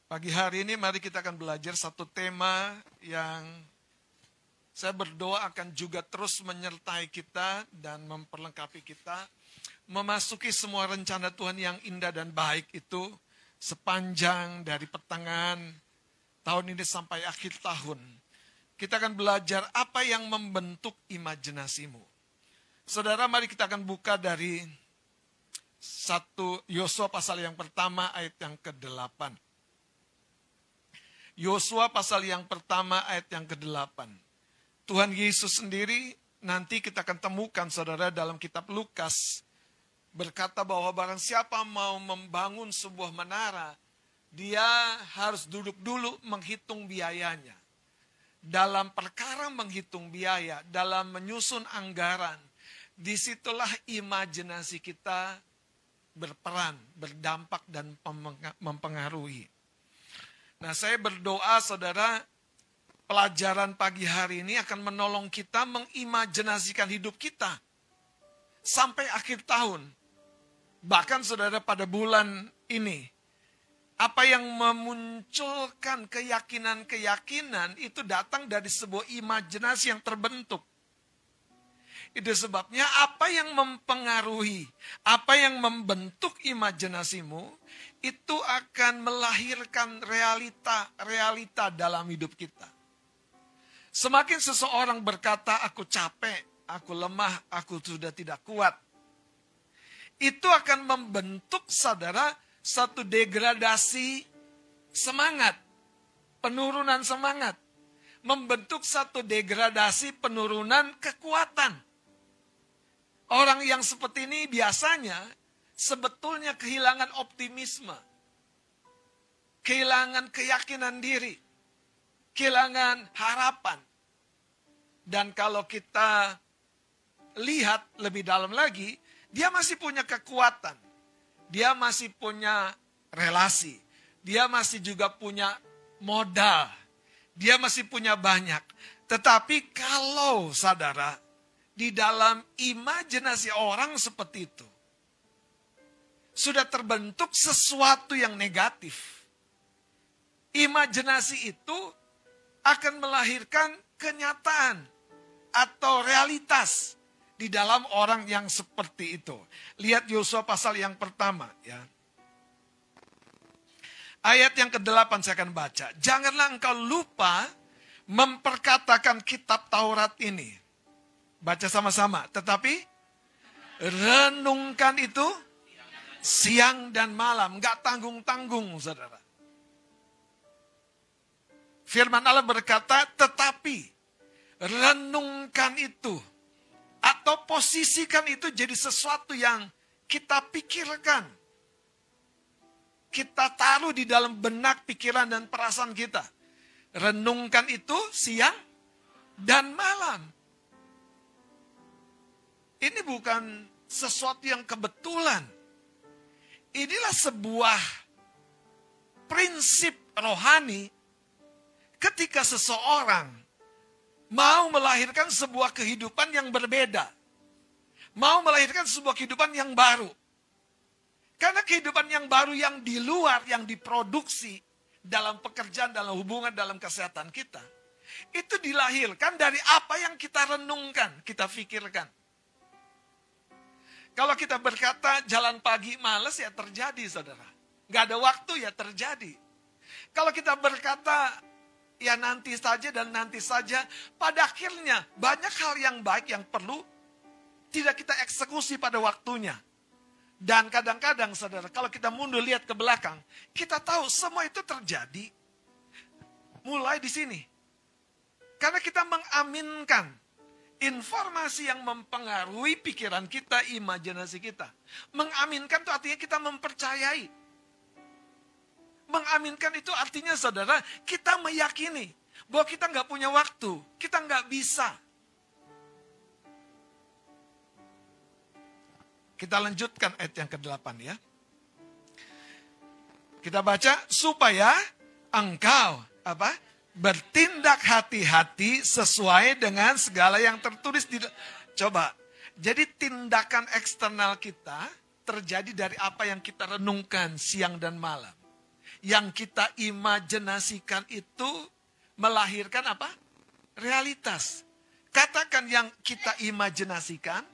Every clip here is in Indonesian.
Pagi hari ini mari kita akan belajar satu tema yang saya berdoa akan juga terus menyertai kita dan memperlengkapi kita. Memasuki semua rencana Tuhan yang indah dan baik itu sepanjang dari pertengahan tahun ini sampai akhir tahun. Kita akan belajar apa yang membentuk imajinasimu. Saudara, mari kita akan buka dari 1 Yosua pasal yang pertama ayat yang ke-8. Yosua pasal yang pertama ayat yang ke-8. Tuhan Yesus sendiri nanti kita akan temukan saudara dalam kitab Lukas. Berkata bahwa barang siapa mau membangun sebuah menara, dia harus duduk dulu menghitung biayanya. Dalam perkara menghitung biaya, dalam menyusun anggaran, disitulah imajinasi kita berperan, berdampak dan mempengaruhi. Nah, saya berdoa saudara, pelajaran pagi hari ini akan menolong kita mengimajinasikan hidup kita sampai akhir tahun. Bahkan saudara pada bulan ini, apa yang memunculkan keyakinan-keyakinan itu datang dari sebuah imajinasi yang terbentuk. Itu sebabnya apa yang mempengaruhi, apa yang membentuk imajinasimu, itu akan melahirkan realita dalam hidup kita. Semakin seseorang berkata, aku capek, aku lemah, aku sudah tidak kuat. Itu akan membentuk saudara satu degradasi semangat, penurunan semangat. Membentuk satu degradasi penurunan kekuatan. Orang yang seperti ini biasanya sebetulnya kehilangan optimisme, kehilangan keyakinan diri, kehilangan harapan. Dan kalau kita lihat lebih dalam lagi, dia masih punya kekuatan, dia masih punya relasi, dia masih juga punya modal, dia masih punya banyak. Tetapi kalau saudara, di dalam imajinasi orang seperti itu, sudah terbentuk sesuatu yang negatif. Imajinasi itu akan melahirkan kenyataan atau realitas di dalam orang yang seperti itu. Lihat Yosua pasal yang pertama ya. Ayat yang ke-8 saya akan baca. Janganlah engkau lupa memperkatakan kitab Taurat ini. Baca sama-sama. Tetapi renungkan itu siang dan malam. Gak tanggung-tanggung saudara. Firman Allah berkata, tetapi renungkan itu. Atau posisikan itu jadi sesuatu yang kita pikirkan. Kita taruh di dalam benak, pikiran, dan perasaan kita. Renungkan itu siang dan malam. Ini bukan sesuatu yang kebetulan. Inilah sebuah prinsip rohani ketika seseorang mau melahirkan sebuah kehidupan yang berbeda. Mau melahirkan sebuah kehidupan yang baru. Karena kehidupan yang baru yang di luar, yang diproduksi dalam pekerjaan, dalam hubungan, dalam kesehatan kita. Itu dilahirkan dari apa yang kita renungkan, kita pikirkan. Kalau kita berkata jalan pagi males ya terjadi saudara. Gak ada waktu ya terjadi. Kalau kita berkata ya nanti saja dan nanti saja. Pada akhirnya banyak hal yang baik yang perlu tidak kita eksekusi pada waktunya. Dan kadang-kadang saudara kalau kita mundur lihat ke belakang. Kita tahu semua itu terjadi mulai di sini. Karena kita mengaminkan informasi yang mempengaruhi pikiran kita, imajinasi kita. Mengaminkan itu artinya kita mempercayai. Mengaminkan itu artinya saudara, kita meyakini bahwa kita nggak punya waktu, kita nggak bisa. Kita lanjutkan ayat yang ke-8 ya. Kita baca, supaya engkau bertindak hati-hati sesuai dengan segala yang tertulis di. Coba, jadi tindakan eksternal kita terjadi dari apa yang kita renungkan siang dan malam. yang kita imajinasikan itu melahirkan apa? Realitas. Katakan yang kita imajinasikan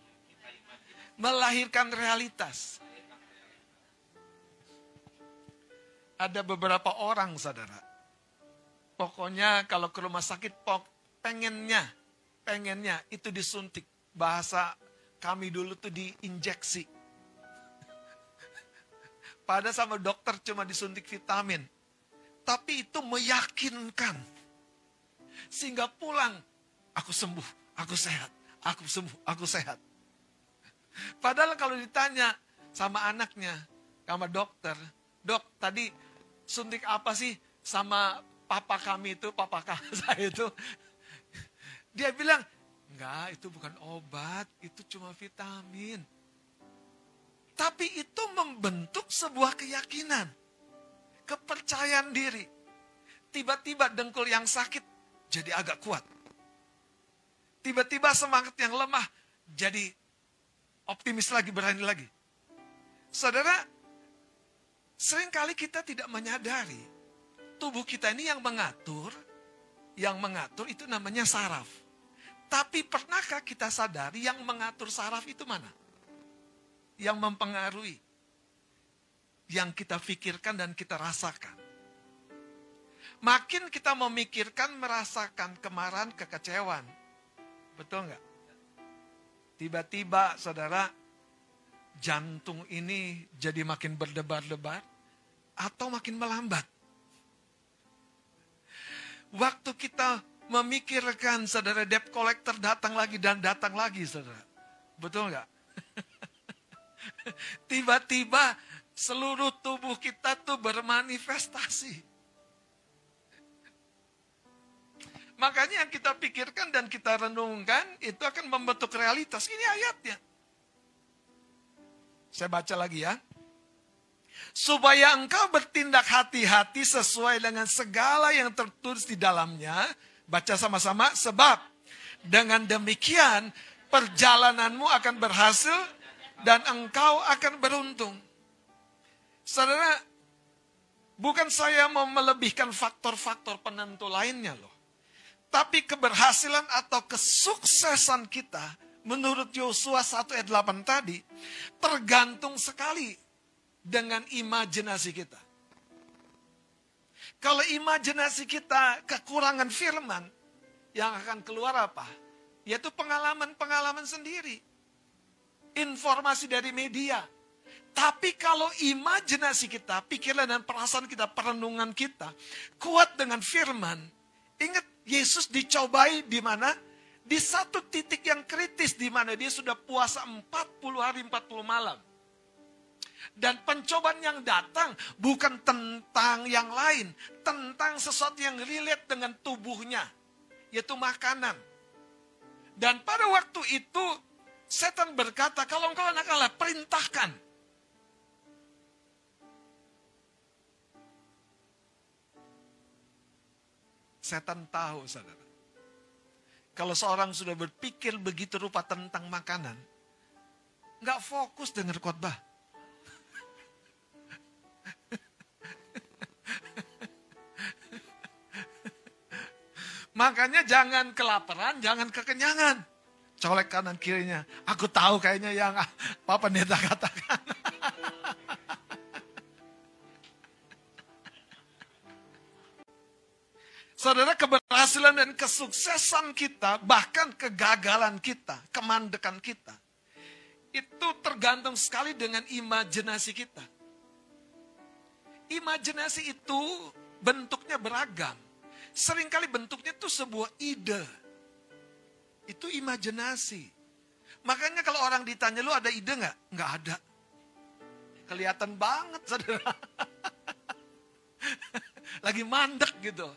melahirkan realitas. Ada beberapa orang, saudara. Pokoknya kalau ke rumah sakit, pengennya itu disuntik. Bahasa kami dulu tuh diinjeksi. Padahal sama dokter cuma disuntik vitamin. Tapi itu meyakinkan. Sehingga pulang, aku sembuh, aku sehat. Aku sembuh, aku sehat. Padahal kalau ditanya sama anaknya, sama dokter, dok tadi suntik apa sih sama papa kami itu, papa saya itu. Dia bilang, enggak itu bukan obat, itu cuma vitamin. Tapi itu membentuk sebuah keyakinan, kepercayaan diri. Tiba-tiba dengkul yang sakit jadi agak kuat. Tiba-tiba semangat yang lemah jadi optimis lagi, berani lagi. Saudara, seringkali kita tidak menyadari tubuh kita ini yang mengatur itu namanya saraf. Tapi pernahkah kita sadari yang mengatur saraf itu mana? Yang mempengaruhi, yang kita pikirkan dan kita rasakan. Makin kita memikirkan, merasakan kemarahan, kekecewaan. Betul nggak? Tiba-tiba saudara, jantung ini jadi makin berdebar-debar atau makin melambat. Waktu kita memikirkan, saudara, debt collector datang lagi dan datang lagi, saudara. Betul nggak? Tiba-tiba seluruh tubuh kita tuh bermanifestasi. Makanya yang kita pikirkan dan kita renungkan itu akan membentuk realitas. Ini ayatnya. Saya baca lagi ya. Supaya engkau bertindak hati-hati sesuai dengan segala yang tertulis di dalamnya. Baca sama-sama. Sebab dengan demikian perjalananmu akan berhasil dan engkau akan beruntung. Saudara, bukan saya mau melebihkan faktor-faktor penentu lainnya loh. Tapi keberhasilan atau kesuksesan kita menurut Yosua 1 ayat 8 tadi tergantung sekali dengan imajinasi kita. Kalau imajinasi kita kekurangan firman, yang akan keluar apa? Yaitu pengalaman-pengalaman sendiri. Informasi dari media. Tapi kalau imajinasi kita, pikiran dan perasaan kita, perenungan kita, kuat dengan firman, ingat Yesus dicobai di mana? Di satu titik yang kritis di mana dia sudah puasa 40 hari 40 malam. Dan pencobaan yang datang bukan tentang yang lain, tentang sesuatu yang relate dengan tubuhnya, yaitu makanan. Dan pada waktu itu setan berkata, kalau engkau anak Allah, perintahkan. Setan tahu, saudara. Kalau seorang sudah berpikir begitu rupa tentang makanan, nggak fokus dengar khotbah. Makanya jangan kelaparan, jangan kekenyangan. Colek kanan kirinya. Aku tahu kayaknya yang Pak Pendeta katakan. Saudara, keberhasilan dan kesuksesan kita, bahkan kegagalan kita, kemandekan kita, itu tergantung sekali dengan imajinasi kita. Imajinasi itu bentuknya beragam. Seringkali bentuknya itu sebuah ide. Itu imajinasi. Makanya kalau orang ditanya, lu ada ide nggak? Nggak ada. Kelihatan banget, saudara. Lagi mandek gitu.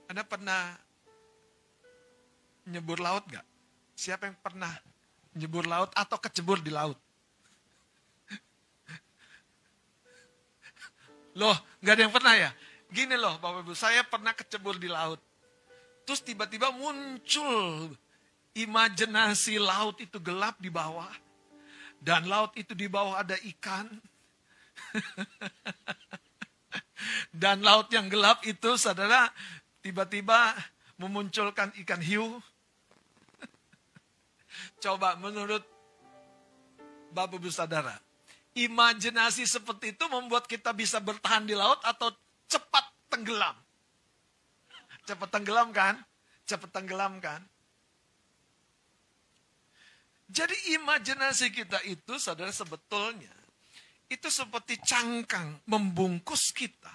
Anda pernah nyebur laut gak? Siapa yang pernah nyebur laut atau kecebur di laut? Loh, gak ada yang pernah ya? Gini loh Bapak Ibu, saya pernah kecebur di laut. Terus tiba-tiba muncul Imajinasi laut itu gelap di bawah. Dan laut itu di bawah ada ikan. Dan laut yang gelap itu, saudara, tiba-tiba memunculkan ikan hiu. Coba menurut Bapak Ibu Saudara, imajinasi seperti itu membuat kita bisa bertahan di laut atau cepat tenggelam? Cepat tenggelam kan? Cepat tenggelam kan? Jadi imajinasi kita itu, saudara, sebetulnya itu seperti cangkang membungkus kita.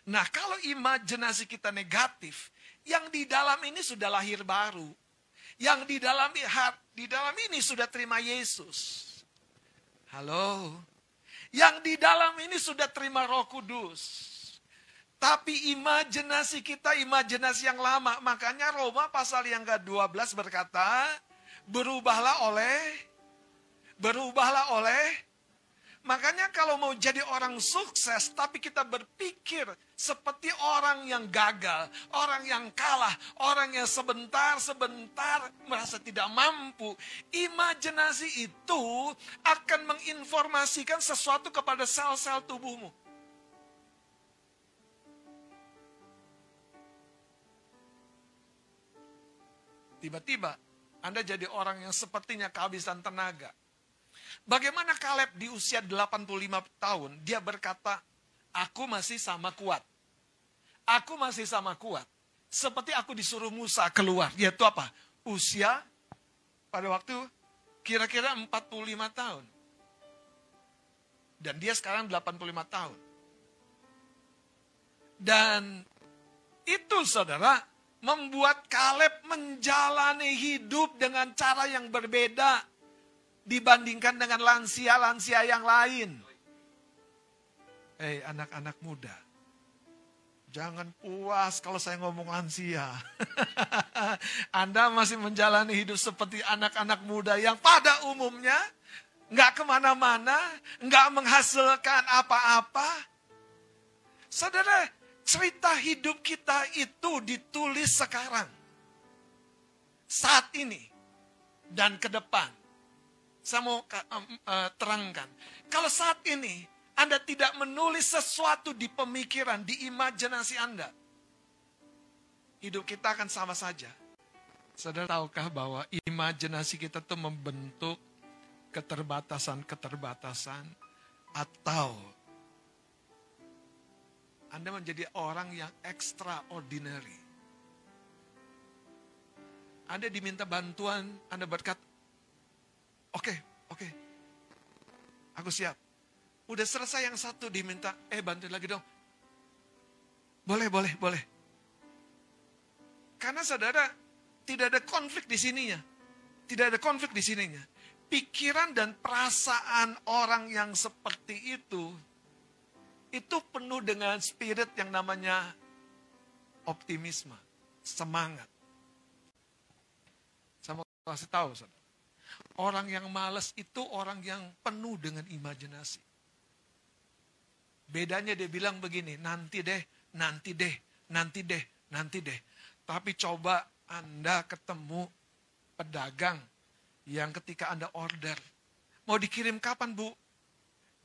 Nah, kalau imajinasi kita negatif, yang di dalam ini sudah lahir baru. Yang di dalam ini sudah terima Yesus. Halo. Yang di dalam ini sudah terima Roh Kudus. Tapi imajinasi kita imajinasi yang lama. Makanya Roma pasal yang ke-12 berkata, berubahlah oleh. Makanya kalau mau jadi orang sukses, tapi kita berpikir seperti orang yang gagal, orang yang kalah, orang yang sebentar merasa tidak mampu. Imajinasi itu akan menginformasikan sesuatu kepada sel-sel tubuhmu. Tiba-tiba Anda jadi orang yang sepertinya kehabisan tenaga. Bagaimana Kaleb di usia 85 tahun, dia berkata, aku masih sama kuat. Aku masih sama kuat. Seperti aku disuruh Musa keluar. Yaitu apa? Usia pada waktu kira-kira 45 tahun. Dan dia sekarang 85 tahun. Dan itu, saudara, membuat Kaleb menjalani hidup dengan cara yang berbeda dibandingkan dengan lansia-lansia yang lain. Anak-anak muda, jangan puas kalau saya ngomong lansia. Anda masih menjalani hidup seperti anak-anak muda yang pada umumnya nggak kemana-mana, nggak menghasilkan apa-apa. Saudara, cerita hidup kita itu ditulis sekarang, saat ini, dan ke depan. Saya mau terangkan. Kalau saat ini Anda tidak menulis sesuatu di pemikiran, di imajinasi Anda, hidup kita akan sama saja. Saudara tahukah bahwa imajinasi kita itu membentuk keterbatasan-keterbatasan, atau Anda menjadi orang yang extraordinary. Anda diminta bantuan, Anda berkata, Oke, aku siap. Udah selesai yang satu diminta, bantuin lagi dong. Boleh. Karena saudara, tidak ada konflik di sininya. Tidak ada konflik di sininya. Pikiran dan perasaan orang yang seperti itu penuh dengan spirit yang namanya optimisme, semangat. Saya mau kasih tahu, saudara. Orang yang malas itu orang yang penuh dengan imajinasi. Bedanya dia bilang begini, nanti deh. Tapi coba Anda ketemu pedagang yang ketika Anda order, mau dikirim kapan, Bu?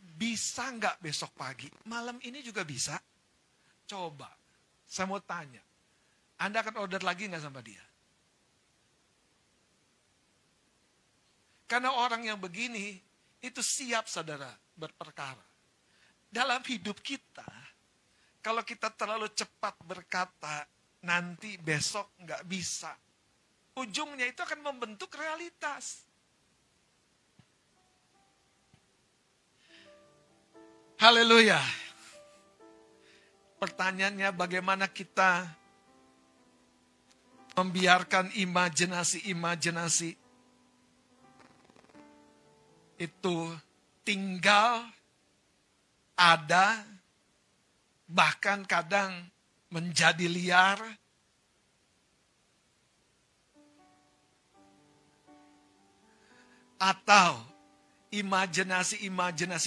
Bisa nggak besok pagi? Malam ini juga bisa? Coba, saya mau tanya. Anda akan order lagi nggak sama dia? Karena orang yang begini, itu siap, saudara, berperkara. Dalam hidup kita, kalau kita terlalu cepat berkata, nanti besok nggak bisa, ujungnya itu akan membentuk realitas. Haleluya. Pertanyaannya, bagaimana kita membiarkan imajinasi itu tinggal, ada, bahkan kadang menjadi liar. Atau imajinasi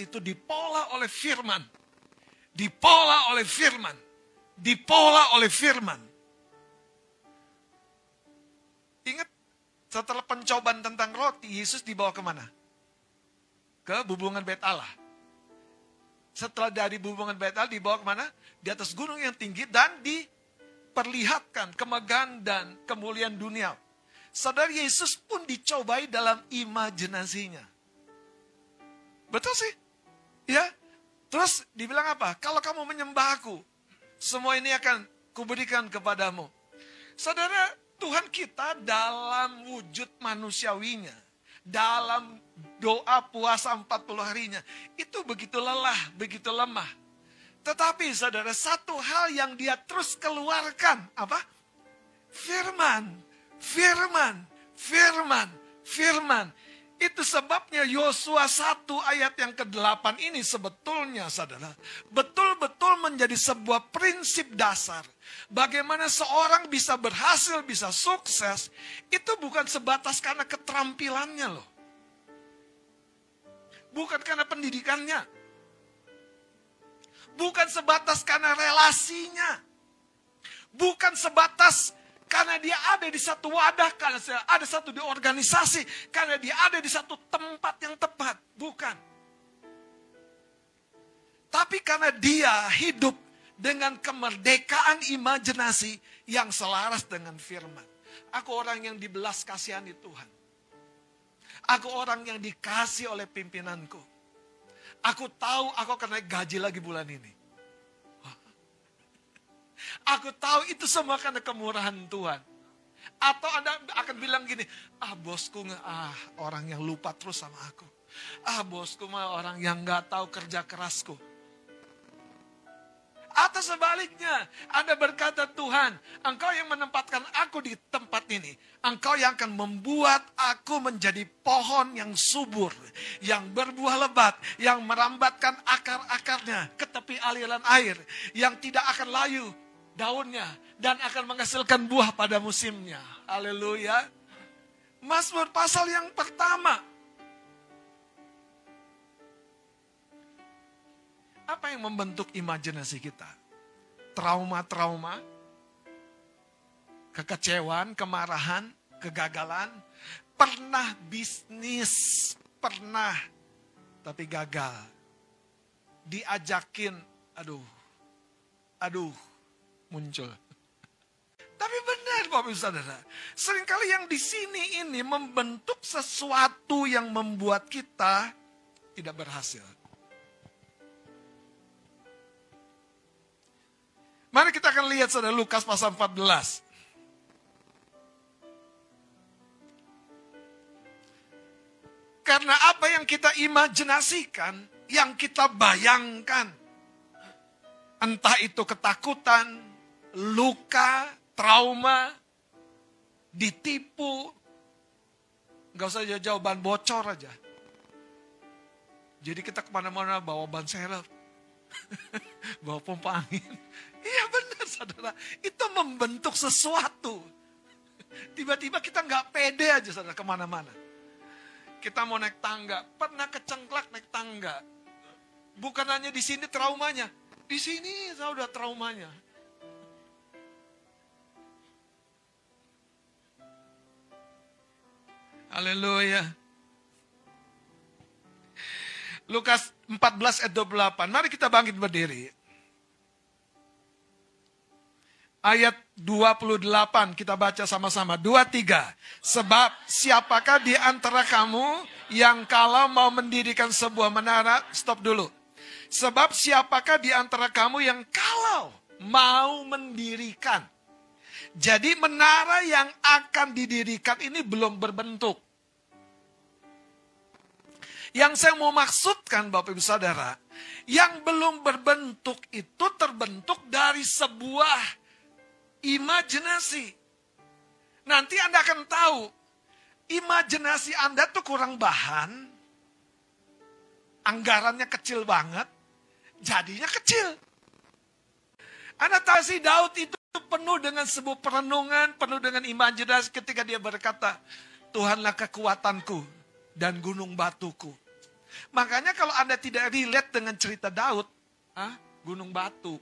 itu dipola oleh firman. Ingat, Setelah pencobaan tentang roti, Yesus dibawa kemana? Ke bubungan Bait Allah. Setelah dari bubungan Bait Allah dibawa kemana? Di atas gunung yang tinggi dan diperlihatkan kemegahan dan kemuliaan dunia. Saudara, Yesus pun dicobai dalam imajinasinya. Betul sih? Ya. Terus dibilang apa? Kalau kamu menyembah aku, semua ini akan kuberikan kepadamu. Saudara, Tuhan kita dalam wujud manusiawinya, dalam doa puasa 40 harinya, itu begitu lelah, begitu lemah. Tetapi saudara, satu hal yang dia terus keluarkan, apa? Firman, firman, firman, firman. Itu sebabnya Yosua 1 ayat yang ke-8 ini sebetulnya saudara, betul-betul menjadi sebuah prinsip dasar. Bagaimana seorang bisa berhasil, bisa sukses, itu bukan sebatas karena keterampilannya loh. Bukan karena pendidikannya. Bukan sebatas karena relasinya. Bukan sebatas karena dia ada di satu wadah, karena ada satu di organisasi, karena dia ada di satu tempat yang tepat. Bukan. Tapi karena dia hidup dengan kemerdekaan imajinasi yang selaras dengan firman. Aku orang yang dibelas kasihani Tuhan. Aku orang yang dikasih oleh pimpinanku. Aku tahu aku akan naik gaji lagi bulan ini. Aku tahu itu semua karena kemurahan Tuhan. Atau Anda akan bilang gini, bosku orang yang lupa terus sama aku. Bosku orang yang gak tahu kerja kerasku. Atau sebaliknya, Anda berkata, Tuhan, Engkau yang menempatkan aku di tempat ini. Engkau yang akan membuat aku menjadi pohon yang subur, yang berbuah lebat, yang merambatkan akar-akarnya ke tepi aliran air, yang tidak akan layu daunnya, dan akan menghasilkan buah pada musimnya. Haleluya. Mazmur pasal yang pertama. Apa yang membentuk imajinasi kita? Trauma-trauma, kekecewaan, kemarahan, kegagalan. Pernah bisnis, pernah, tapi gagal. Diajakin, aduh, muncul. Tapi benar Bapak Ibu Saudara, seringkali yang di sini ini membentuk sesuatu yang membuat kita tidak berhasil. Mari kita akan lihat saudara Lukas pasal 14. Karena apa yang kita imajinasikan, yang kita bayangkan, entah itu ketakutan, luka, trauma, ditipu, gak usah jauh-jauh, ban bocor aja. Jadi kita kemana-mana bawa ban serep, bawa pompa angin. Iya benar saudara, itu membentuk sesuatu. Tiba-tiba kita gak pede aja saudara kemana-mana. Kita mau naik tangga, pernah kecengklak naik tangga. Bukan hanya di sini traumanya, di sini saya udah traumanya. Haleluya. Lukas 14 ayat 28. Mari kita bangkit berdiri. Ayat 28 kita baca sama-sama. 2-3. Sebab siapakah di antara kamu yang kalau mau mendirikan sebuah menara, stop dulu. Sebab siapakah di antara kamu yang kalau mau mendirikan. Jadi menara yang akan didirikan ini belum berbentuk. Yang saya mau maksudkan Bapak Ibu Saudara, yang belum berbentuk itu terbentuk dari sebuah imajinasi. Nanti Anda akan tahu, imajinasi Anda tuh kurang bahan, anggarannya kecil banget, jadinya kecil. Anda tahu sih Daud itu penuh dengan sebuah perenungan, penuh dengan imajinasi ketika dia berkata, Tuhanlah kekuatanku dan gunung batuku. Makanya kalau Anda tidak relate dengan cerita Daud, gunung batu,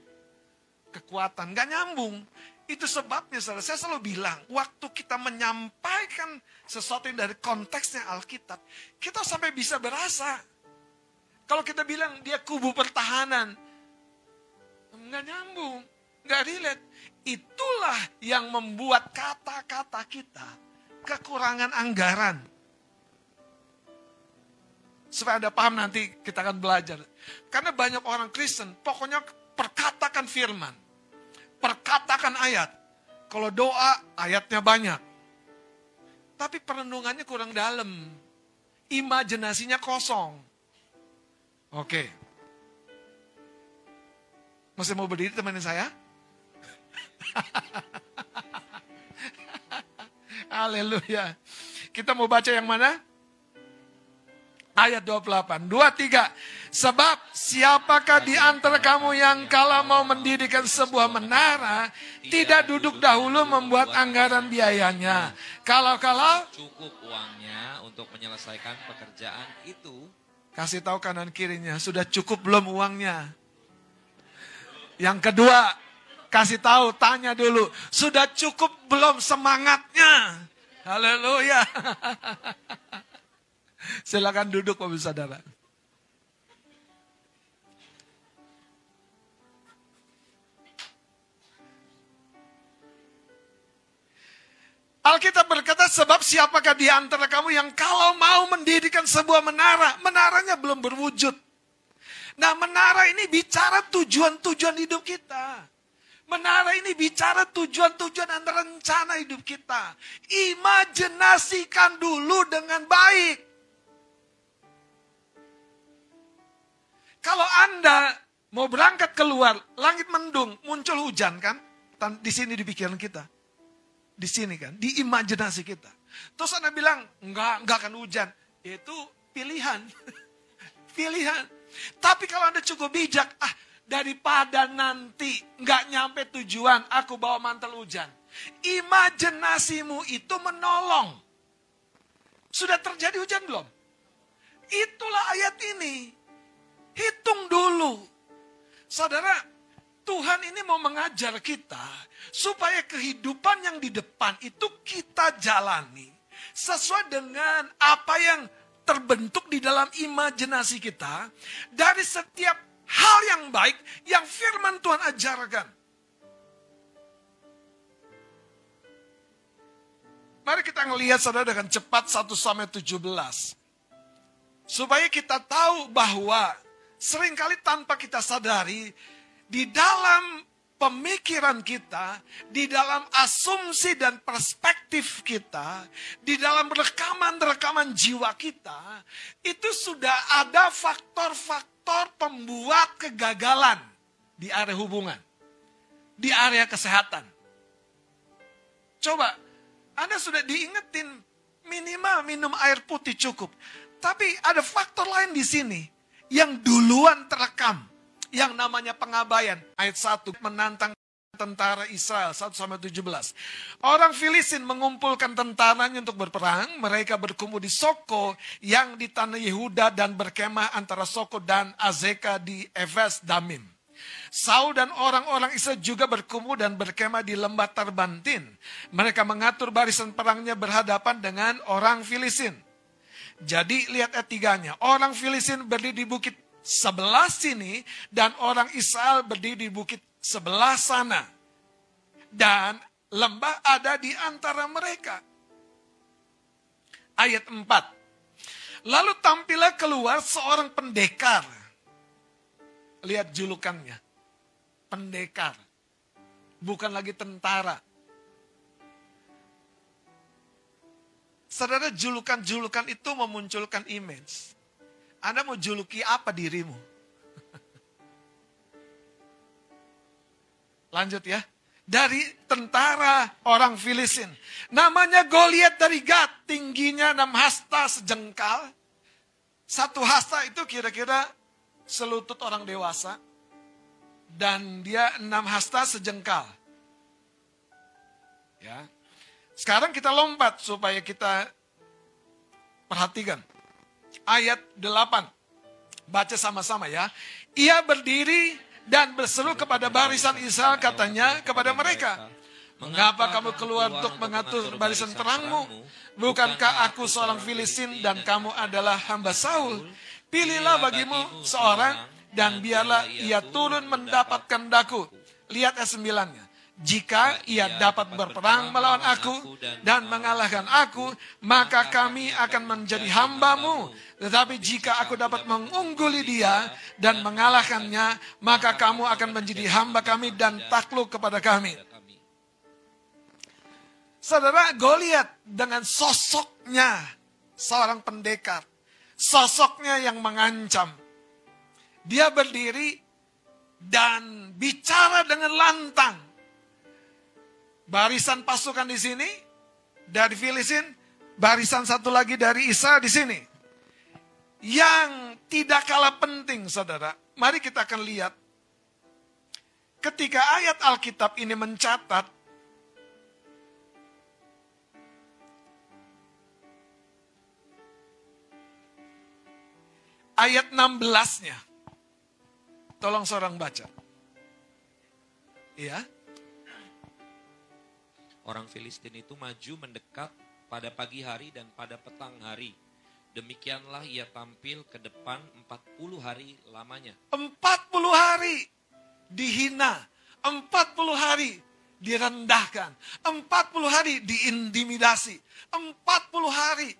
kekuatan. Gak nyambung. Itu sebabnya saudara, saya selalu bilang, waktu kita menyampaikan sesuatu yang dari konteksnya Alkitab, kita sampai bisa berasa. Kalau kita bilang dia kubu pertahanan, nggak nyambung, nggak relate. Itulah yang membuat kata-kata kita kekurangan anggaran. Supaya Anda paham, nanti kita akan belajar. Karena banyak orang Kristen, pokoknya perkatakan firman. Perkatakan ayat. Kalau doa, ayatnya banyak. Tapi perenungannya kurang dalam. Imajinasinya kosong. Oke. Masih mau berdiri teman saya? Haleluya. Kita mau baca yang mana? Ayat 28. 23. Sebab siapakah di antara kamu yang kalau mau mendirikan sebuah menara, tidak duduk dahulu membuat anggaran biayanya. Kalau cukup uangnya untuk menyelesaikan pekerjaan itu. Kasih tahu kanan kirinya, sudah cukup belum uangnya? Yang kedua, kasih tahu, tanya dulu, sudah cukup belum semangatnya? Haleluya. Silakan duduk Bapak Saudara. Alkitab berkata, sebab siapakah di antara kamu yang kalau mau mendirikan sebuah menara, menaranya belum berwujud. Nah, menara ini bicara tujuan-tujuan hidup kita. Menara ini bicara tujuan-tujuan dan rencana hidup kita. Imajinasikan dulu dengan baik. Kalau Anda mau berangkat keluar, langit mendung, muncul hujan kan? Di sini di pikiran kita. Di sini kan, di imajinasi kita. Terus Anda bilang, enggak akan hujan. Itu pilihan. Pilihan. Tapi kalau Anda cukup bijak, daripada nanti enggak nyampe tujuan, aku bawa mantel hujan. Imajinasimu itu menolong. Sudah terjadi hujan belum? Itulah ayat ini. Hitung dulu. Saudara, Tuhan ini mau mengajar kita supaya kehidupan yang di depan itu kita jalani sesuai dengan apa yang terbentuk di dalam imajinasi kita dari setiap hal yang baik yang firman Tuhan ajarkan. Mari kita ngelihat saudara dengan cepat 1-17. Supaya kita tahu bahwa seringkali tanpa kita sadari, di dalam pemikiran kita, di dalam asumsi dan perspektif kita, di dalam rekaman-rekaman jiwa kita, itu sudah ada faktor-faktor pembuat kegagalan di area hubungan, di area kesehatan. Coba, Anda sudah diingetin minimal minum air putih cukup. Tapi ada faktor lain di sini yang duluan terekam. Yang namanya pengabaian. Ayat 1 menantang tentara Israel 1-17. Orang Filistin mengumpulkan tentaranya untuk berperang. Mereka berkumpul di Soko yang di tanah Yehuda dan berkemah antara Soko dan Azeka di Efes Damim. Saul dan orang-orang Israel juga berkumpul dan berkemah di lembah Tarbantin. Mereka mengatur barisan perangnya berhadapan dengan orang Filistin. Jadi lihat ayat 3-nya. Orang Filistin berdiri di bukit sebelah sini dan orang Israel berdiri di bukit sebelah sana. Dan lembah ada di antara mereka. Ayat 4. Lalu tampillah keluar seorang pendekar. Lihat julukannya. Pendekar. Bukan lagi tentara. Saudara, julukan-julukan itu memunculkan image. Anda mau juluki apa dirimu? Lanjut ya. Dari tentara orang Filistin. Namanya Goliat dari Gat. Tingginya 6 hasta sejengkal. 1 hasta itu kira-kira selutut orang dewasa. Dan dia 6 hasta sejengkal. Ya. Sekarang kita lompat supaya kita perhatikan. Ayat 8. Baca sama-sama ya. Ia berdiri dan berseru kepada barisan Israel, katanya kepada mereka, mengapa kamu keluar untuk mengatur barisan perangmu? Bukankah aku seorang Filistin dan kamu adalah hamba Saul? Pilihlah bagimu seorang dan biarlah ia turun mendapatkan daku. Lihat ayat 9-nya. Jika ia dapat berperang melawan aku dan mengalahkan aku, maka kami akan menjadi hambamu. Tetapi jika aku dapat mengungguli dia dan mengalahkannya, maka kamu akan menjadi hamba kami dan takluk kepada kami. Saudara, Goliat dengan sosoknya seorang pendekar, sosoknya yang mengancam. Dia berdiri dan bicara dengan lantang. Barisan pasukan di sini dari Filistin, barisan satu lagi dari Israel di sini. Yang tidak kalah penting, saudara. Mari kita akan lihat. Ketika ayat Alkitab ini mencatat, ayat 16-nya. Tolong seorang baca. Iya. Orang Filistin itu maju mendekat pada pagi hari dan pada petang hari. Demikianlah ia tampil ke depan 40 hari lamanya. 40 hari dihina. 40 hari direndahkan. 40 hari diintimidasi. 40 hari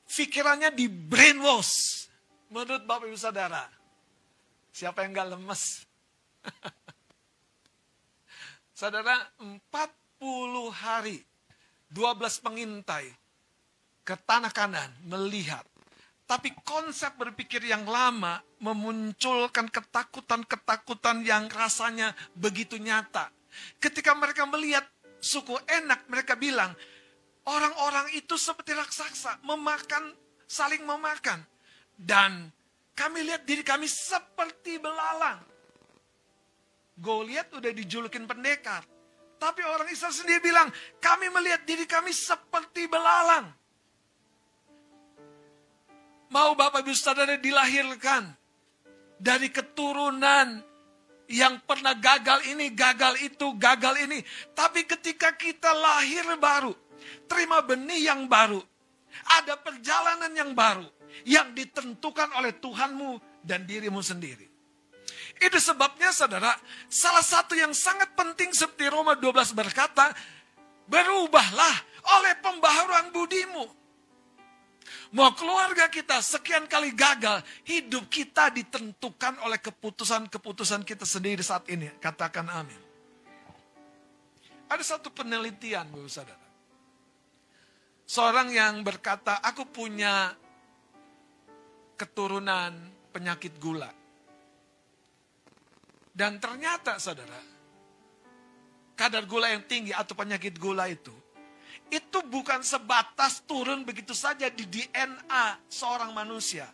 pikirannya di brainwash. Menurut Bapak Ibu Saudara. Siapa yang gak lemes? Saudara, 40 hari, 12 pengintai ke tanah Kanan melihat. Tapi konsep berpikir yang lama memunculkan ketakutan-ketakutan yang rasanya begitu nyata. Ketika mereka melihat suku Enak, mereka bilang, orang-orang itu seperti raksasa, saling memakan. Dan kami lihat diri kami seperti belalang. Goliat udah dijulukin pendekar. Tapi orang Israel sendiri bilang, kami melihat diri kami seperti belalang. Mau Bapak Ibu Saudara dilahirkan dari keturunan yang pernah gagal ini, gagal itu, gagal ini. Tapi ketika kita lahir baru, terima benih yang baru, ada perjalanan yang baru, yang ditentukan oleh Tuhanmu dan dirimu sendiri. Itu sebabnya saudara, salah satu yang sangat penting seperti Roma 12 berkata, berubahlah oleh pembaharuan budimu. Mau keluarga kita sekian kali gagal, hidup kita ditentukan oleh keputusan-keputusan kita sendiri saat ini. Katakan amin. Ada satu penelitian, Bapak Saudara. Seorang yang berkata, aku punya keturunan penyakit gula. Dan ternyata saudara, kadar gula yang tinggi atau penyakit gula itu bukan sebatas turun begitu saja di DNA seorang manusia.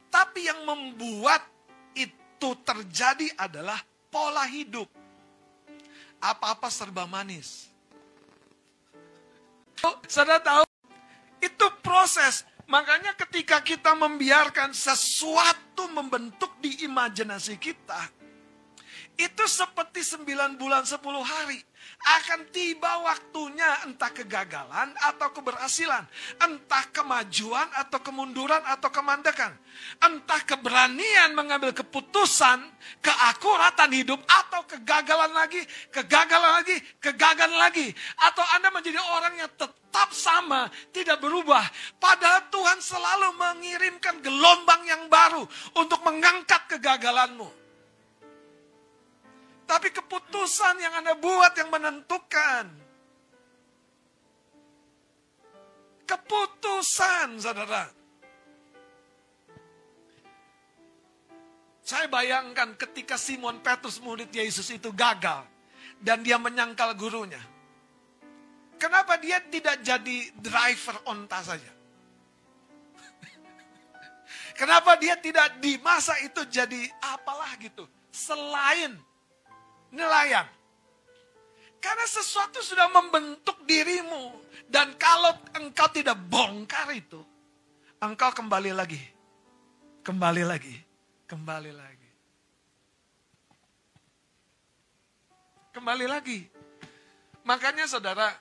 Tapi yang membuat itu terjadi adalah pola hidup. Apa-apa serba manis. Saudara tahu, itu proses. Makanya ketika kita membiarkan sesuatu membentuk di imajinasi kita, itu seperti 9 bulan 10 hari. Akan tiba waktunya entah kegagalan atau keberhasilan. Entah kemajuan atau kemunduran atau kemandekan. Entah keberanian mengambil keputusan, keakuratan hidup, atau kegagalan lagi, kegagalan lagi. Atau Anda menjadi orang yang tetap sama, tidak berubah. Padahal Tuhan selalu mengirimkan gelombang yang baru untuk mengangkat kegagalanmu. Tapi keputusan yang Anda buat yang menentukan. Keputusan, saudara. Saya bayangkan ketika Simon Petrus murid Yesus itu gagal. Dan dia menyangkal gurunya. Kenapa dia tidak jadi driver onta saja? Kenapa dia tidak di masa itu jadi apalah gitu. Selain nelayan. Karena sesuatu sudah membentuk dirimu. Dan kalau engkau tidak bongkar itu, engkau kembali lagi. Kembali lagi. Kembali lagi. Kembali lagi. Makanya saudara,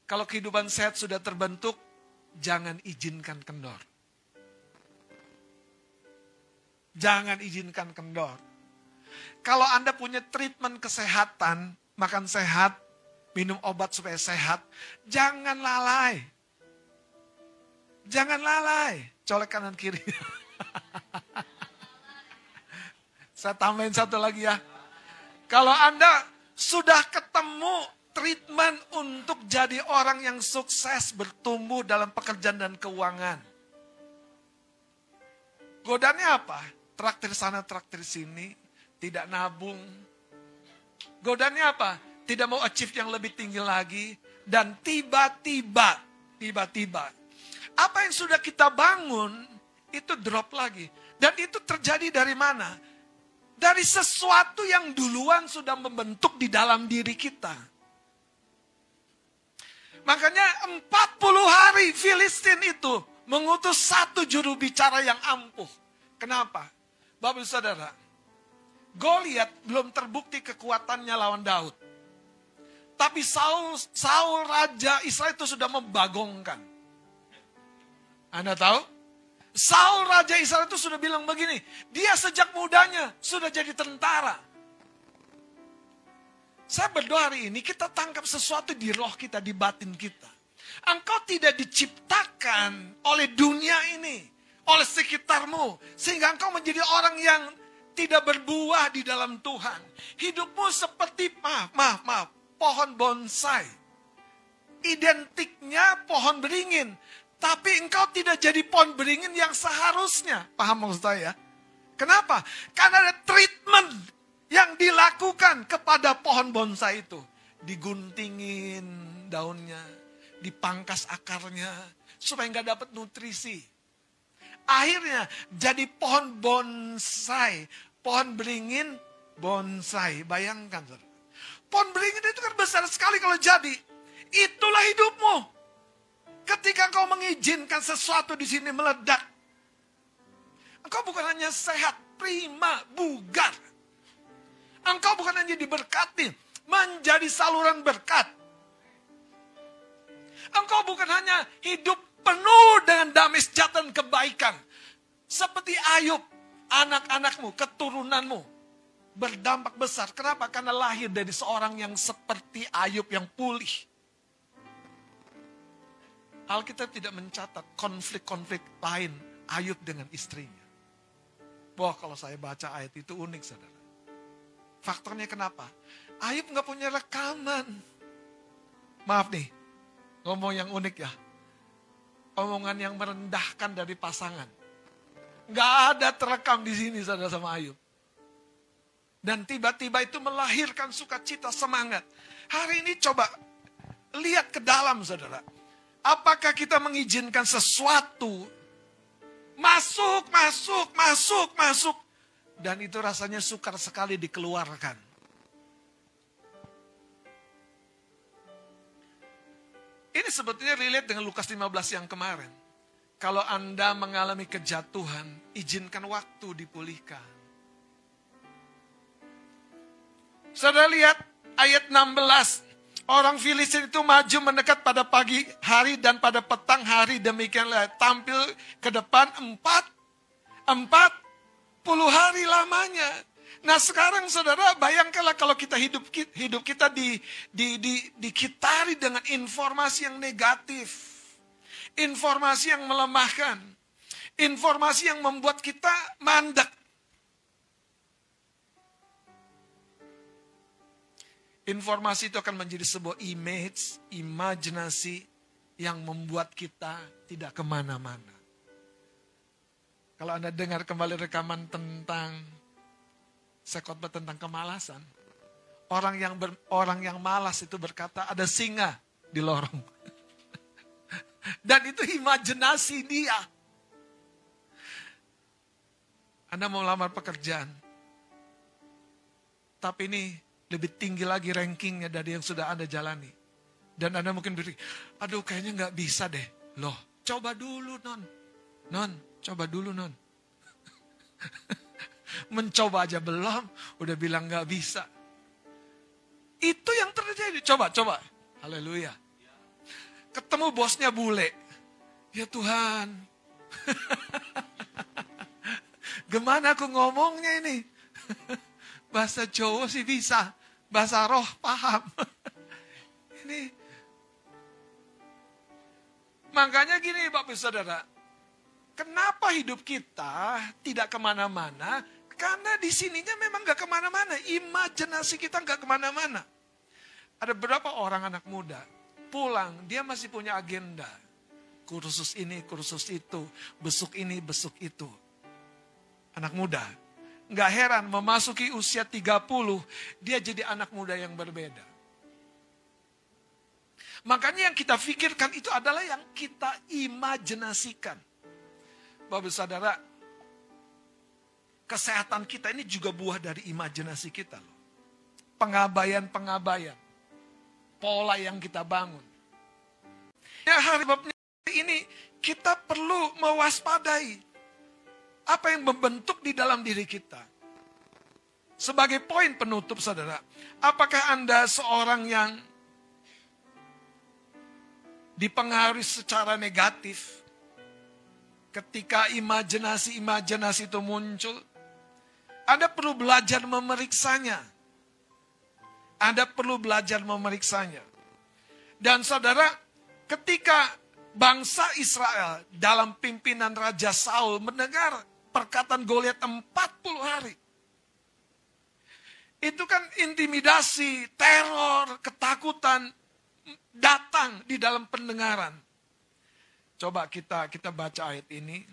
kalau kehidupan sehat sudah terbentuk, jangan izinkan kendor. Jangan izinkan kendor. Kalau Anda punya treatment kesehatan, makan sehat, minum obat supaya sehat, jangan lalai. Jangan lalai. Colek kanan kiri. Saya tambahin satu lagi ya. Kalau Anda sudah ketemu treatment untuk jadi orang yang sukses bertumbuh dalam pekerjaan dan keuangan. Godaannya apa? Traktir sana, traktir sini, tidak nabung. Godaannya apa? Tidak mau achieve yang lebih tinggi lagi. Dan tiba-tiba, apa yang sudah kita bangun, itu drop lagi. Dan itu terjadi dari mana? Dari sesuatu yang duluan sudah membentuk di dalam diri kita. Makanya 40 hari Filistin itu mengutus satu juru bicara yang ampuh. Kenapa? Bapak Ibu Saudara, Goliat belum terbukti kekuatannya lawan Daud. Tapi Saul raja Israel itu sudah membagongkan. Anda tahu? Saul raja Israel itu sudah bilang begini, dia sejak mudanya sudah jadi tentara. Saya berdoa hari ini kita tangkap sesuatu di roh kita, di batin kita. Engkau tidak diciptakan oleh dunia ini, oleh sekitarmu, sehingga engkau menjadi orang yang tidak berbuah di dalam Tuhan. Hidupmu seperti, maaf, pohon bonsai. Identiknya pohon beringin. Tapi engkau tidak jadi pohon beringin yang seharusnya. Paham maksud saya? Kenapa? Karena ada treatment yang dilakukan kepada pohon bonsai itu. Diguntingin daunnya, dipangkas akarnya, supaya nggak dapat nutrisi. Akhirnya jadi pohon bonsai, pohon beringin bonsai. Bayangkan, saudara. Pohon beringin itu kan besar sekali kalau jadi. Itulah hidupmu. Ketika engkau mengizinkan sesuatu di sini meledak, engkau bukan hanya sehat, prima, bugar. Engkau bukan hanya diberkati, menjadi saluran berkat. Engkau bukan hanya hidup penuh dengan damai sejahtera dan kebaikan. Seperti Ayub, anak-anakmu, keturunanmu berdampak besar. Kenapa? Karena lahir dari seorang yang seperti Ayub yang pulih. Alkitab tidak mencatat konflik-konflik lain Ayub dengan istrinya. Wah, kalau saya baca ayat itu unik, saudara. Faktornya kenapa? Ayub nggak punya rekaman. Maaf nih, ngomong yang unik ya. Omongan yang merendahkan dari pasangan. Nggak ada terekam di sini, saudara, sama Ayub. Dan tiba-tiba itu melahirkan sukacita, semangat. Hari ini coba lihat ke dalam, saudara. Apakah kita mengizinkan sesuatu masuk, dan itu rasanya sukar sekali dikeluarkan. Ini sebetulnya relate dengan Lukas 15 yang kemarin. Kalau Anda mengalami kejatuhan, izinkan waktu dipulihkan. Saudara lihat ayat 16. Orang Filistin itu maju mendekat pada pagi hari dan pada petang hari, demikianlah tampil ke depan 40 hari lamanya. Nah sekarang saudara bayangkanlah kalau kita hidup kita dikitari dengan informasi yang negatif. Informasi yang melemahkan. Informasi yang membuat kita mandek. Informasi itu akan menjadi sebuah imajinasi yang membuat kita tidak kemana-mana. Kalau Anda dengar kembali rekaman tentang, saya khotbah tentang kemalasan. Orang yang malas itu berkata ada singa di lorong. Dan itu imajinasi dia. Anda mau lamar pekerjaan. Tapi ini lebih tinggi lagi rankingnya dari yang sudah Anda jalani. Dan Anda mungkin berpikir, aduh kayaknya gak bisa deh. Loh, coba dulu non. Non, coba dulu non. Mencoba aja belum, udah bilang gak bisa. Itu yang terjadi. Coba. Haleluya. Ketemu bosnya bule. Ya Tuhan. Gimana aku ngomongnya ini? Bahasa Jawa sih bisa. Bahasa roh paham. Ini. Makanya gini Bapak Saudara. Kenapa hidup kita tidak kemana-mana? Karena di sininya memang gak kemana-mana. Imajinasi kita gak kemana-mana. Ada beberapa orang anak muda. Pulang, dia masih punya agenda. Kursus ini, kursus itu. Besuk ini, besuk itu. Anak muda. Gak heran, memasuki usia 30, dia jadi anak muda yang berbeda. Makanya yang kita pikirkan itu adalah yang kita imajinasikan. Bapak Saudara, kesehatan kita ini juga buah dari imajinasi kita loh. Pengabaian-pengabaian. Pola yang kita bangun. Ya hari ini kita perlu mewaspadai apa yang membentuk di dalam diri kita. Sebagai poin penutup saudara, apakah Anda seorang yang dipengaruhi secara negatif ketika imajinasi itu muncul? Anda perlu belajar memeriksanya. Anda perlu belajar memeriksanya. Dan saudara, ketika bangsa Israel dalam pimpinan Raja Saul mendengar perkataan Goliat 40 hari. Itu kan intimidasi, teror, ketakutan datang di dalam pendengaran. Coba kita baca ayat ini.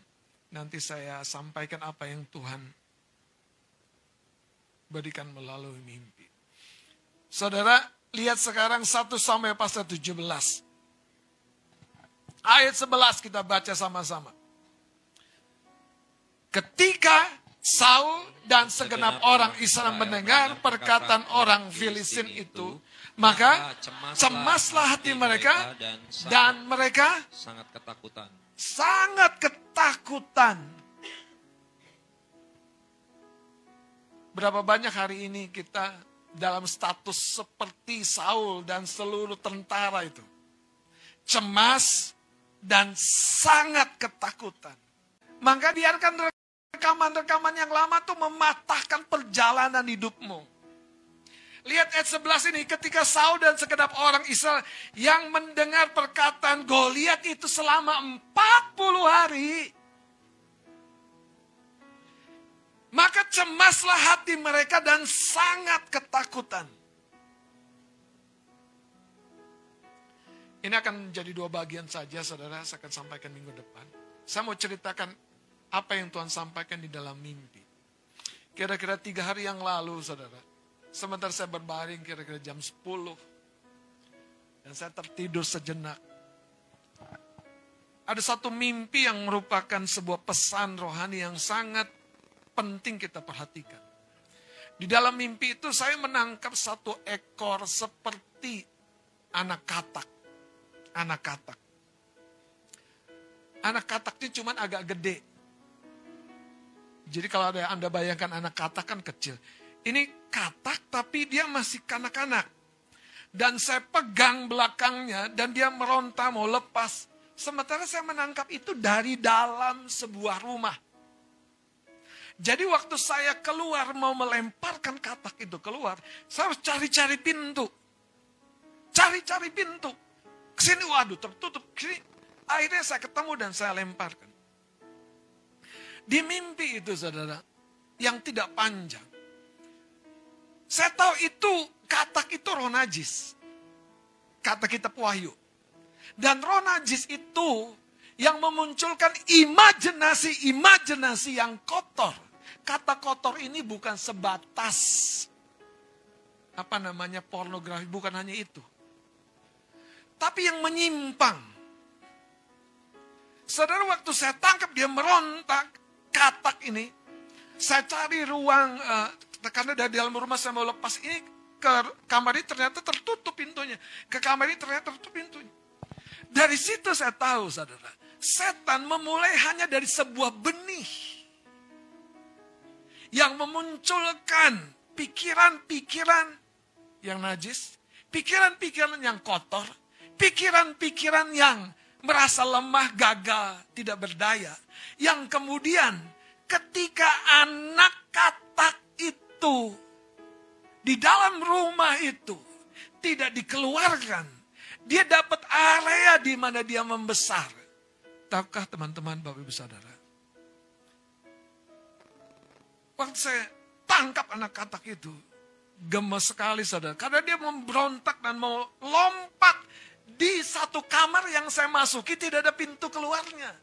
Nanti saya sampaikan apa yang Tuhan berikan melalui mimpi. Saudara, lihat sekarang 1 Samuel pasal 17. Ayat 11 kita baca sama-sama. Ketika Saul dan segenap orang Israel mendengar perkataan orang Filistin itu, maka cemaslah hati mereka dan mereka sangat ketakutan. Sangat ketakutan. Berapa banyak hari ini kita dalam status seperti Saul dan seluruh tentara itu. Cemas dan sangat ketakutan. Maka biarkan rekaman-rekaman yang lama itu mematahkan perjalanan hidupmu. Lihat ayat 11 ini, ketika Saul dan segenap orang Israel yang mendengar perkataan Goliat itu selama 40 hari. Maka cemaslah hati mereka dan sangat ketakutan. Ini akan menjadi 2 bagian saja, saudara. Saya akan sampaikan minggu depan. Saya mau ceritakan apa yang Tuhan sampaikan di dalam mimpi. Kira-kira 3 hari yang lalu, saudara. Sebentar saya berbaring kira-kira jam 10. Dan saya tertidur sejenak. Ada satu mimpi yang merupakan sebuah pesan rohani yang sangat penting kita perhatikan. Di dalam mimpi itu saya menangkap satu ekor seperti anak katak. Anak katak. Anak kataknya cuma agak gede. Jadi kalau ada Anda bayangkan anak katak kan kecil. Ini katak tapi dia masih kanak-kanak. Dan saya pegang belakangnya dan dia meronta mau lepas. Sementara saya menangkap itu dari dalam sebuah rumah. Jadi waktu saya keluar mau melemparkan katak itu keluar, saya harus cari-cari pintu. Cari-cari pintu. Kesini waduh tertutup. Kesini. Akhirnya saya ketemu dan saya lemparkan. Di mimpi itu saudara, yang tidak panjang. Saya tahu itu katak itu roh najis. Kata kitab Wahyu. Dan roh najis itu yang memunculkan imajinasi yang kotor. Kata kotor ini bukan sebatas pornografi, bukan hanya itu. Tapi yang menyimpang. Saudara, waktu saya tangkap dia merontak katak ini, saya cari ruang, karena dari dalam rumah saya mau lepas ini ke kamar ini ternyata tertutup pintunya. Ke kamar ini ternyata tertutup pintunya. Dari situ saya tahu, saudara, setan memulai hanya dari sebuah benih yang memunculkan pikiran-pikiran yang najis, pikiran-pikiran yang kotor, pikiran-pikiran yang merasa lemah, gagal, tidak berdaya. Yang kemudian ketika anak katak itu di dalam rumah itu tidak dikeluarkan, dia dapat area di mana dia membesar. Tahukah teman-teman, Bapak Ibu Saudara? Waktu saya tangkap anak katak itu, gemes sekali saudara. Karena dia memberontak dan mau lompat di satu kamar yang saya masuki, tidak ada pintu keluarnya.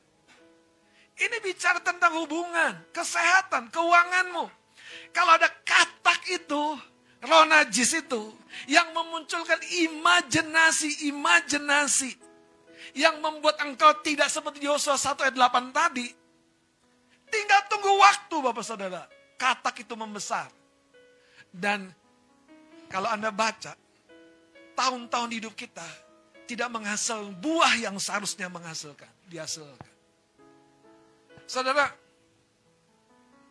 Ini bicara tentang hubungan, kesehatan, keuanganmu. Kalau ada katak itu, roh najis itu, yang memunculkan imajinasi, yang membuat engkau tidak seperti Yosua 1 ayat 8 tadi, tinggal tunggu waktu Bapak Saudara. Katak itu membesar. Dan kalau Anda baca, tahun-tahun hidup kita tidak menghasilkan buah yang seharusnya dihasilkan. Saudara,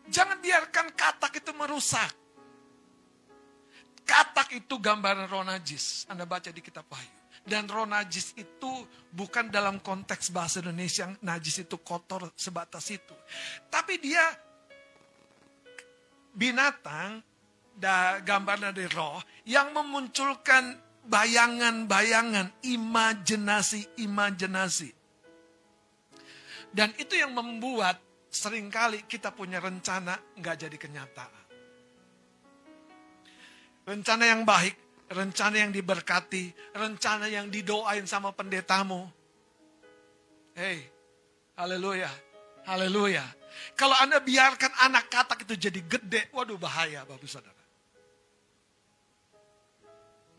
jangan biarkan katak itu merusak. Katak itu gambaran roh najis. Anda baca di kitab Wahyu. Dan roh najis itu bukan dalam konteks bahasa Indonesia yang najis itu kotor sebatas itu. Tapi dia binatang, gambar dari roh yang memunculkan bayangan-bayangan, imajinasi. Dan itu yang membuat seringkali kita punya rencana nggak jadi kenyataan. Rencana yang baik, rencana yang diberkati, rencana yang didoain sama pendetamu. Hei, haleluya, haleluya. Kalau Anda biarkan anak katak itu jadi gede, waduh bahaya Bapak Saudara.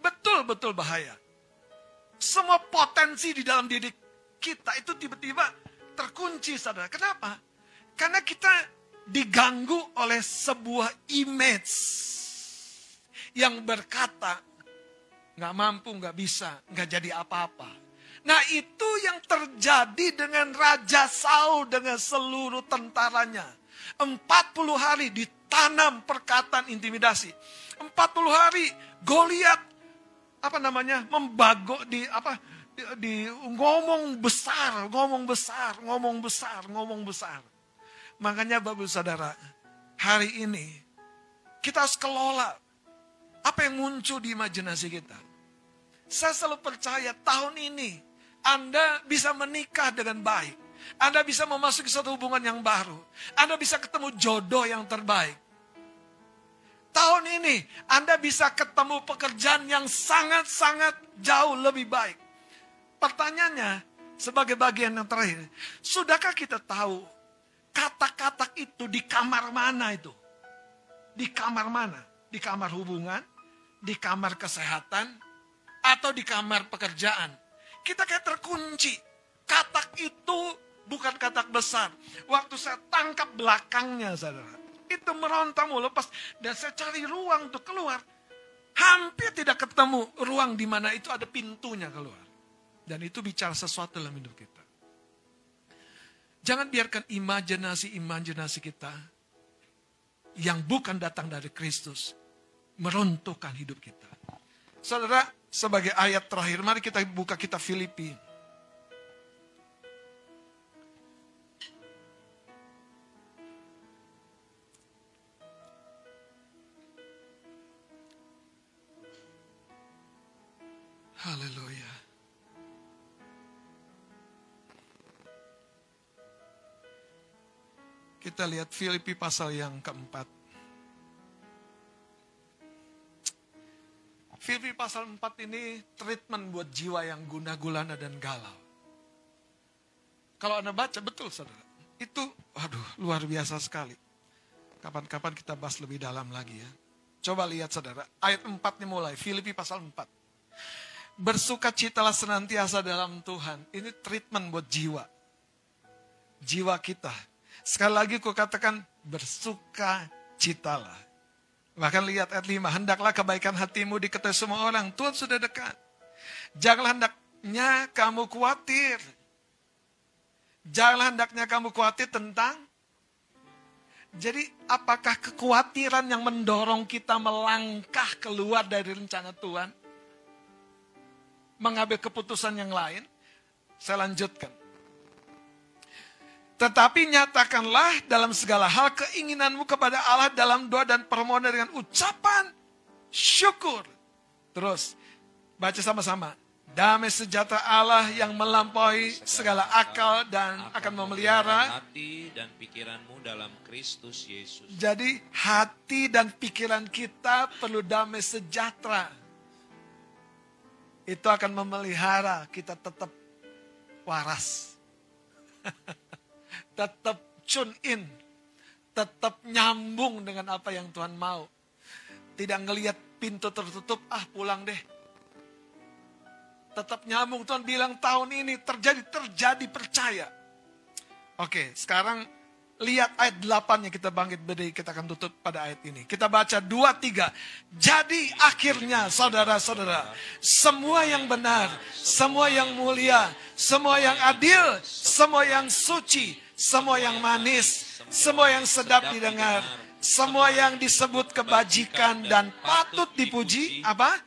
Betul-betul bahaya. Semua potensi di dalam diri kita itu tiba-tiba terkunci saudara. Kenapa? Karena kita diganggu oleh sebuah image yang berkata, gak mampu, gak bisa, gak jadi apa-apa. Nah itu yang terjadi dengan Raja Saul dengan seluruh tentaranya. 40 hari ditanam perkataan intimidasi. 40 hari Goliat membagok di ngomong besar. Makanya Bapak Saudara, hari ini kita harus kelola apa yang muncul di imajinasi kita. Saya selalu percaya tahun ini Anda bisa menikah dengan baik. Anda bisa memasuki suatu hubungan yang baru. Anda bisa ketemu jodoh yang terbaik. Tahun ini Anda bisa ketemu pekerjaan yang sangat-sangat jauh lebih baik. Pertanyaannya, sebagai bagian yang terakhir, sudahkah kita tahu kata-kata itu di kamar mana itu? Di kamar mana? Di kamar hubungan? Di kamar kesehatan? Atau di kamar pekerjaan? Kita kayak terkunci. Katak itu bukan katak besar. Waktu saya tangkap belakangnya, saudara, itu meronta mau lepas. Dan saya cari ruang untuk keluar. Hampir tidak ketemu ruang di mana itu ada pintunya keluar. Dan itu bicara sesuatu dalam hidup kita. Jangan biarkan imajinasi kita yang bukan datang dari Kristus meruntuhkan hidup kita. Saudara, sebagai ayat terakhir, mari kita buka kitab Filipi. Haleluya. Kita lihat Filipi pasal yang keempat. Filipi pasal 4 ini treatment buat jiwa yang gundah gulana dan galau. Kalau Anda baca, betul saudara. Itu, luar biasa sekali. Kapan-kapan kita bahas lebih dalam lagi ya. Coba lihat saudara, ayat 4 ini mulai, Filipi pasal 4. Bersukacitalah senantiasa dalam Tuhan. Ini treatment buat jiwa. Jiwa kita. Sekali lagi ku katakan, bersukacitalah. Bahkan lihat ayat 5, hendaklah kebaikan hatimu diketahui semua orang. Tuhan sudah dekat. Janganlah hendaknya kamu khawatir. Janganlah hendaknya kamu khawatir tentang Jadi apakah kekhawatiran yang mendorong kita melangkah keluar dari rencana Tuhan? Mengambil keputusan yang lain? Saya lanjutkan. Tetapi nyatakanlah dalam segala hal keinginanmu kepada Allah dalam doa dan permohonan dengan ucapan syukur. Terus, baca sama-sama. Damai sejahtera Allah yang melampaui segala akal dan akan memelihara hati dan pikiranmu dalam Kristus Yesus. Jadi hati dan pikiran kita perlu damai sejahtera. Itu akan memelihara kita tetap waras. Tetap tune in. Tetap nyambung dengan apa yang Tuhan mau. Tidak ngelihat pintu tertutup, pulang deh. Tetap nyambung. Tuhan bilang tahun ini terjadi, percaya. Oke, sekarang lihat ayat 8-nya, kita bangkit berdiri, kita akan tutup pada ayat ini. Kita baca 2-3. Jadi akhirnya saudara-saudara, semua yang benar, semua yang mulia, semua yang adil, semua yang suci, semua yang manis, semua yang sedap didengar, semua yang disebut kebajikan dan patut dipuji, apa?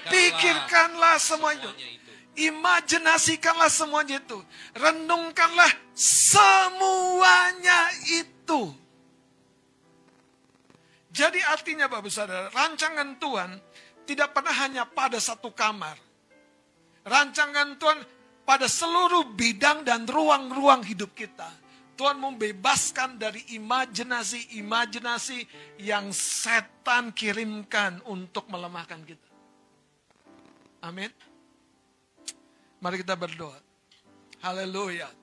Pikirkanlah semua itu. Imajinasikanlah semuanya itu. Renungkanlah semuanya itu. Jadi artinya Bapak Saudara, rancangan Tuhan tidak pernah hanya pada satu kamar. Rancangan Tuhan pada seluruh bidang dan ruang-ruang hidup kita. Tuhan membebaskan dari imajinasi-imajinasi yang setan kirimkan untuk melemahkan kita. Amin. Mari kita berdoa. Haleluya.